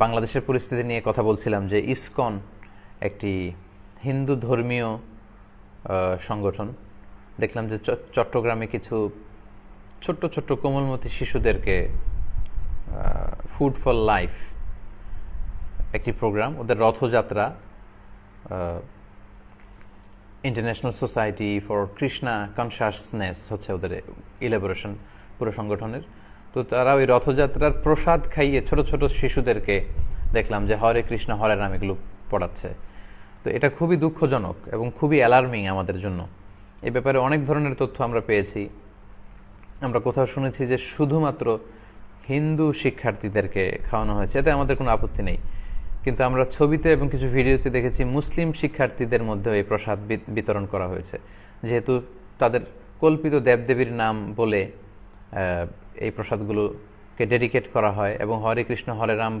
বাংলাদেশের পরিস্থিতি নিয়ে কথা বলছিলাম যে ইসকন একটি হিন্দু ধর্মীয় সংগঠন। দেখলাম যে চট্টগ্রামে কিছু ছোট্ট ছোট্ট কোমলমতি শিশুদেরকে ফুড ফর লাইফ একটি প্রোগ্রাম, ওদের Rathayatra, international society for Krishna consciousness হচ্ছে ওদের ইলাবোরেশন পুরো সংগঠনের। তো তারা ওই রথযাত্রার প্রসাদ খাইয়ে ছোট ছোট শিশুদেরকে দেখলাম যে হরে কৃষ্ণ হরে রাম এগুলো পড়াচ্ছে। তো এটা খুবই দুঃখজনক এবং খুবই অ্যালার্মিং আমাদের জন্য। এই ব্যাপারে অনেক ধরনের তথ্য আমরা পেয়েছি। আমরা কোথাও শুনেছি যে শুধুমাত্র হিন্দু শিক্ষার্থীদেরকে খাওয়ানো হয়েছে, এতে আমাদের কোনো আপত্তি নেই। কিন্তু আমরা ছবিতে এবং কিছু ভিডিওতে দেখেছি মুসলিম শিক্ষার্থীদের মধ্যেও এই প্রসাদ বিতরণ করা হয়েছে, যেহেতু তাদের কল্পিত দেবদেবীর নাম বলে এই প্রসাদগুলোকে ডেডিকেট করা হয় এবং হরে কৃষ্ণ হরে রাম বলে